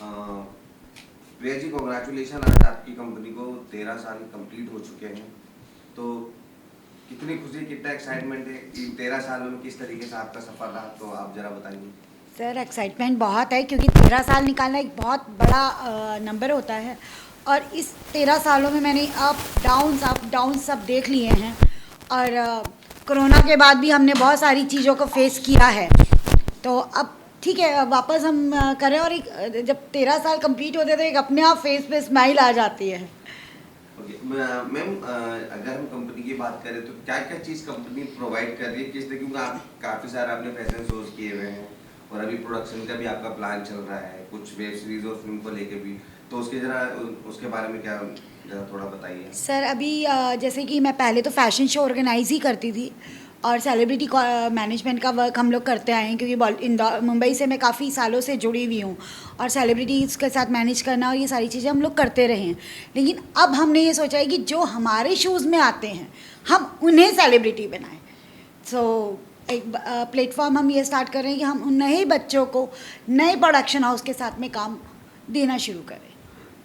Priya ji, congratulation. आज आपकी company को 13 साल कंप्लीट हो चुके हैं, तो कितनी खुशी, कितना एक्साइटमेंट है कि 13 सालों में किस तरीके से आपका सफर रहा, तो आप जरा बताइए। सर एक्साइटमेंट बहुत है क्योंकि 13 साल निकालना एक बहुत बड़ा नंबर होता है और इस 13 सालों में मैंने अप डाउन सब देख लिए हैं और कोरोना के बाद भी हमने बहुत सारी चीज़ों को फेस किया है। तो अब ठीक है, वापस हम करें और एक जब 13 साल कंप्लीट होते तो एक अपने आप फेस पे स्माइल आ जाती है। ओके मैम, अगर हम कंपनी की बात करें तो क्या क्या चीज़ कंपनी प्रोवाइड कर रही है, किस तरीके, क्योंकि आप काफ़ी सारे आपने फैशन शोज किए हुए हैं और अभी प्रोडक्शन का भी आपका प्लान चल रहा है, कुछ वेब सीरीज और फिल्म को लेके भी, तो उसके बारे में क्या जरा थोड़ा बताइए। सर अभी जैसे कि मैं पहले तो फैशन शो ऑर्गेनाइज ही करती थी और सेलिब्रिटी मैनेजमेंट का वर्क हम लोग करते आए हैं क्योंकि मुंबई से मैं काफ़ी सालों से जुड़ी हुई हूँ और सेलिब्रिटीज़ के साथ मैनेज करना और ये सारी चीज़ें हम लोग करते रहे हैं। लेकिन अब हमने ये सोचा है कि जो हमारे शोज़ में आते हैं हम उन्हें सेलिब्रिटी बनाएं। सो एक प्लेटफॉर्म हम ये स्टार्ट कर रहे हैं कि हम उन नए बच्चों को नए प्रोडक्शन हाउस के साथ में काम देना शुरू करें।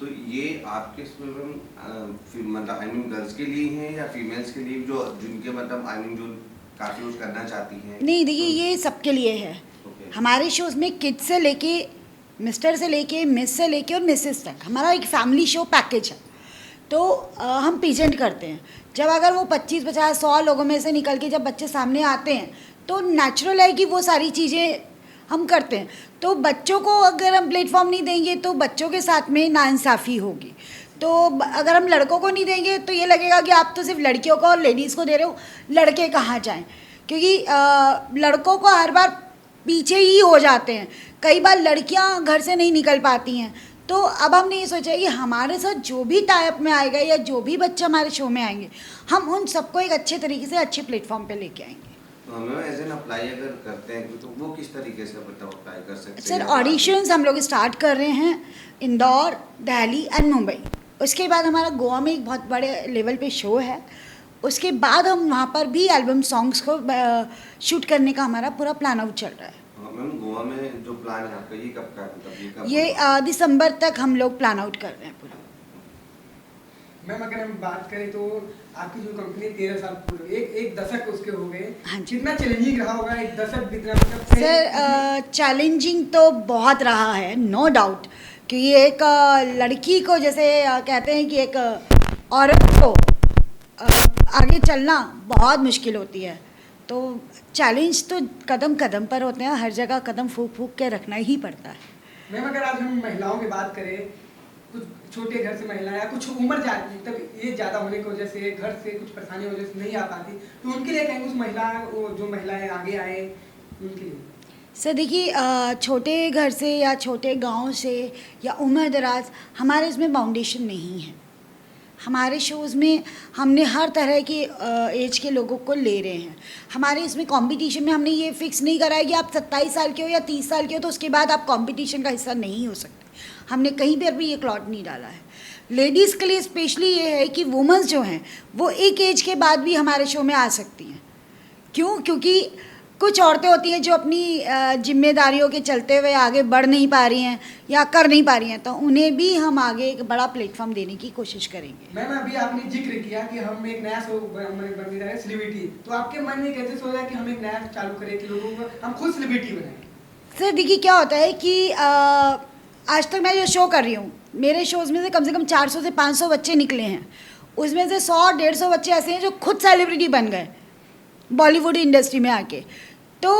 तो ये आपके मतलब आई मीन गर्ल्स के लिए हैं या फीमेल्स के लिए, जो जिनके मतलब आई मीन जो काफ़ी यूज करना चाहती हैं? नहीं देखिए, ये सबके लिए है। ओके। हमारे शोज़ में किड्स से लेके मिस्टर से लेके मिस से लेके और मिसेस तक हमारा एक फैमिली शो पैकेज है। तो हम प्रेजेंट करते हैं। जब अगर वो 25, 50, 100 लोगों में से निकल के जब बच्चे सामने आते हैं तो नेचुरल है कि वो सारी चीज़ें हम करते हैं। तो बच्चों को अगर हम प्लेटफॉर्म नहीं देंगे तो बच्चों के साथ में नाइंसाफ़ी होगी। तो अगर हम लड़कों को नहीं देंगे तो ये लगेगा कि आप तो सिर्फ लड़कियों को और लेडीज़ को दे रहे हो, लड़के कहाँ जाएं, क्योंकि लड़कों को हर बार पीछे ही हो जाते हैं। कई बार लड़कियां घर से नहीं निकल पाती हैं। तो अब हमने ये सोचा है कि हमारे साथ जो भी टाइप में आएगा या जो भी बच्चे हमारे शो में आएंगे हम उन सबको एक अच्छे तरीके से अच्छे प्लेटफॉर्म पे लेके आएंगे। मैम एज एन अप्लाई अगर करते हैं तो वो किस तरीके से मतलब अप्लाई कर सकते हैं? सर ऑडिशंस हम लोग स्टार्ट कर रहे हैं इंदौर, दिल्ली एंड मुंबई। उसके बाद हमारा गोवा में एक बहुत बड़े लेवल पे शो है। उसके बाद हम वहाँ पर भी एल्बम सॉन्ग्स को शूट करने का हमारा पूरा प्लान आउट चल रहा है। मैम गोवा में जो प्लान है आपका, ये कब का है, मतलब ये कब? ये दिसंबर तक हम लोग प्लान आउट कर रहे हैं पूरा। मैम अगर हम बात करें तो आपकी जो कंपनी 13 साल पूरे एक दशक उसके हो गए, हाँ जी। कितना चैलेंजिंग रहा होगा एक दशक बीतना, मतलब सर चैलेंजिंग तो बहुत रहा है, नो डाउट। क्योंकि एक लड़की को जैसे कहते हैं कि एक औरत को आगे चलना बहुत मुश्किल होती है। तो चैलेंज तो कदम कदम पर होते हैं, हर जगह कदम फूक फूक के रखना ही पड़ता है। मैम अगर आज हम महिलाओं की बात करें, कुछ छोटे घर से महिलाएं या कुछ उम्र जाती तब ये ज़्यादा होने की वजह से घर से कुछ परेशानी की वजह से नहीं आ पाती, तो उनके लिए कहीं कुछ जो महिलाएं आगे आए उनके लिए? सर देखिए, छोटे घर से या छोटे गांव से या उम्र दराज हमारे इसमें बाउंडेशन नहीं है। हमारे शोज़ में हमने हर तरह के एज के लोगों को ले रहे हैं। हमारे इसमें कंपटीशन में हमने ये फिक्स नहीं करा है कि आप 27 साल के हो या 30 साल के हो तो उसके बाद आप कंपटीशन का हिस्सा नहीं हो सकते। हमने कहीं पर भी ये क्लॉट नहीं डाला है। लेडीज़ के लिए स्पेशली ये है कि वुमेंस जो हैं वो एक एज के बाद भी हमारे शो में आ सकती हैं। क्यों? क्योंकि कुछ औरतें होती हैं जो अपनी जिम्मेदारियों के चलते हुए आगे बढ़ नहीं पा रही हैं या कर नहीं पा रही हैं, तो उन्हें भी हम आगे एक बड़ा प्लेटफॉर्म देने की कोशिश करेंगे। मैम अभी आपने जिक्र किया कि हम एक नया शो बन रहा है सेलिब्रिटी, तो आपके मन में कैसे सोचा कि हम एक नया चालू करें कि लोगों को हम खुद सेलिब्रिटी बनाएं? सर देखिए, क्या होता है कि आज तक मैं जो शो कर रही हूँ मेरे शोज़ में से कम 400 से 500 बच्चे निकले हैं। उसमें से 100-150 बच्चे ऐसे हैं जो खुद सेलिब्रिटी बन गए बॉलीवुड इंडस्ट्री में आके। तो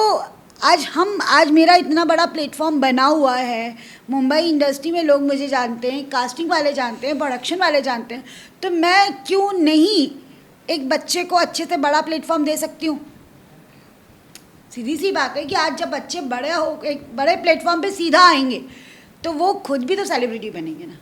आज मेरा इतना बड़ा प्लेटफॉर्म बना हुआ है, मुंबई इंडस्ट्री में लोग मुझे जानते हैं, कास्टिंग वाले जानते हैं, प्रोडक्शन वाले जानते हैं, तो मैं क्यों नहीं एक बच्चे को अच्छे से बड़ा प्लेटफॉर्म दे सकती हूँ। सीधी सी बात है कि आज जब बच्चे बड़े हो एक बड़े प्लेटफॉर्म पे सीधा आएंगे तो वो खुद भी तो सेलिब्रिटी बनेंगे ना।